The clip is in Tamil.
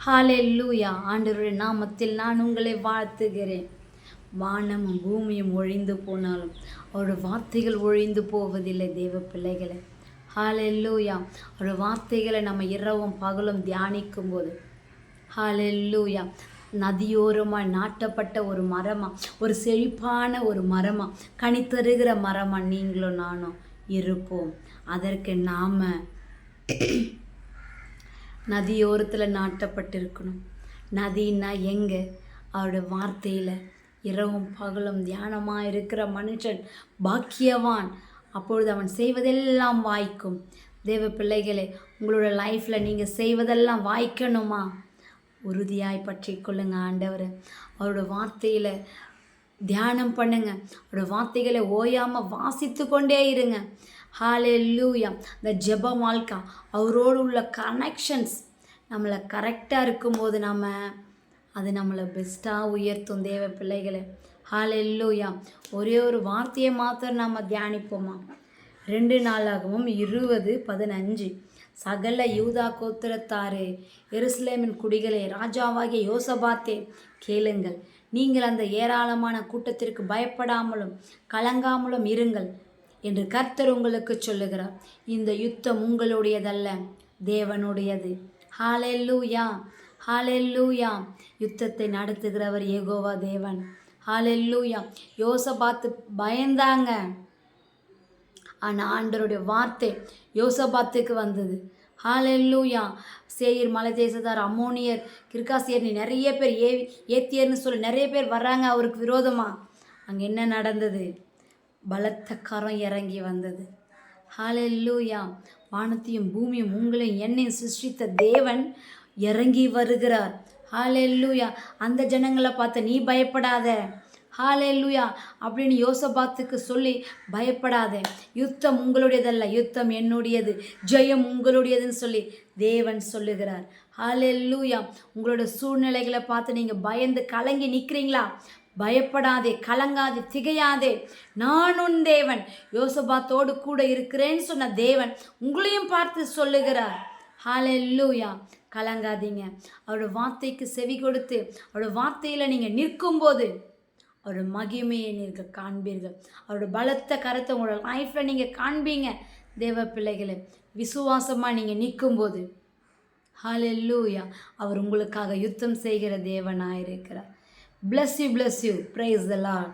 ஹalleluya. ஆண்டவருடைய நாமத்தில் நான் உங்களை வாழ்த்துகிறேன். வானமும் பூமியும் ஒழிந்து போனாலும் அவருடைய வார்த்தைகள் ஒழிந்து போவதில்லை தேவ பிள்ளைகளை. ஹalleluya. அவருடைய வார்த்தைகளை நம்ம இரவும் பகலும் தியானிக்கும் போது ஹalleluya, நதியோரமாக நாட்டப்பட்ட ஒரு மரமா, ஒரு செழிப்பான ஒரு மரமா, கனி தருகிற மரமா நீங்களும் நானும் இருப்போம். அதற்கு நாம நதியோரத்தில் நாட்டப்பட்டிருக்கணும். நதின்னா எங்கே? அவருடைய வார்த்தையில் இரவும் பகலும் தியானமாக இருக்கிற மனுஷன் பாக்கியவான். அப்பொழுது அவன் செய்வதெல்லாம் வாய்க்கும். தேவ பிள்ளைகளே, உங்களோட லைஃப்பில் நீங்கள் செய்வதெல்லாம் வாய்க்கணுமா? உறுதியாய் பற்றி கொள்ளுங்க ஆண்டவரை. அவரோட வார்த்தையில் தியானம் பண்ணுங்க. அவரோட வார்த்தைகளை ஓயாமல் வாசித்து கொண்டே இருங்க. ஹalleluya. இந்த ஜெப வாழ்க்கை, அவரோடு உள்ள கனெக்ஷன்ஸ் நம்மளை கரெக்டாக இருக்கும்போது அது நம்மளை பெஸ்ட்டாக உயர்த்தும் தேவ பிள்ளைகளை. ஹalleluya. ஒரே ஒரு வார்த்தையை மாத்திரம் நம்ம தியானிப்போமா? 2 நாளாகவும் 20:15 சகல யூதா கோத்திரத்தாரே, எருசலேமின் குடிகளே, ராஜாவாகிய யோசபாத்தே, கேளுங்கள். நீங்கள் அந்த ஏராளமான கூட்டத்திற்கு பயப்படாமலும் கலங்காமலும் இருங்கள் என்று கர்த்தர் உங்களுக்கு சொல்லுகிறார். இந்த யுத்தம் உங்களுடையதல்ல, தேவனுடையது. ஹalleluya, ஹalleluya. யுத்தத்தை நடத்துகிறவர் யெகோவா தேவன். ஹalleluya. யோசபாத்து பயந்தாங்க, ஆனால் ஆண்டவருடைய வார்த்தை யோசபாத்துக்கு வந்தது. ஹalleluya. சேயீர் மலை தேசத்தார், அம்மோனியர், கிர்காசியர், நிறைய பேர், ஏத்தியர்னு சொல்லி நிறைய பேர் வர்றாங்க அவருக்கு விரோதமாக. அங்கே என்ன நடந்தது? பலத்த கரம் இறங்கி வந்தது. ஹalleluya. வானத்தையும் பூமியும் உங்களையும் என்னையும் சிருஷ்டித்த தேவன் இறங்கி வருகிறார். ஹalleluya. அந்த ஜனங்களை பார்த்து நீ பயப்படாத, ஹalleluya அப்படின்னு யோசபாத்துக்கு சொல்லி பயப்படாத, யுத்தம் உங்களுடையதல்ல, யுத்தம் என்னுடையது, ஜெயம் உங்களுடையதுன்னு சொல்லி தேவன் சொல்லுகிறார். ஹalleluya. உங்களோட சூழ்நிலைகளை பார்த்து நீங்கள் பயந்து கலங்கி நிற்கிறீங்களா? பயப்படாதே, கலங்காதே, திகையாதே. நான் உன் தேவன், யோசபாத்தோடு கூட இருக்கிறேன்னு சொன்ன தேவன் உங்களையும் பார்த்து சொல்லுகிறார். ஹalleluya. கலங்காதீங்க. அவரோட வார்த்தைக்கு செவி கொடுத்து அவரோட வார்த்தையில் நீங்கள் நிற்கும்போது அவரோட மகிமையை நீங்கள் காண்பீர்கள். அவரோட பலத்த கருத்தை உங்களோட லைஃப்பில் நீங்கள் காண்பீங்க. தேவ பிள்ளைகளை, விசுவாசமாக நீங்கள் நிற்கும்போது ஹalleluya, அவர் உங்களுக்காக யுத்தம் செய்கிற தேவனாக இருக்கிறார். Bless you, bless you. Praise the Lord.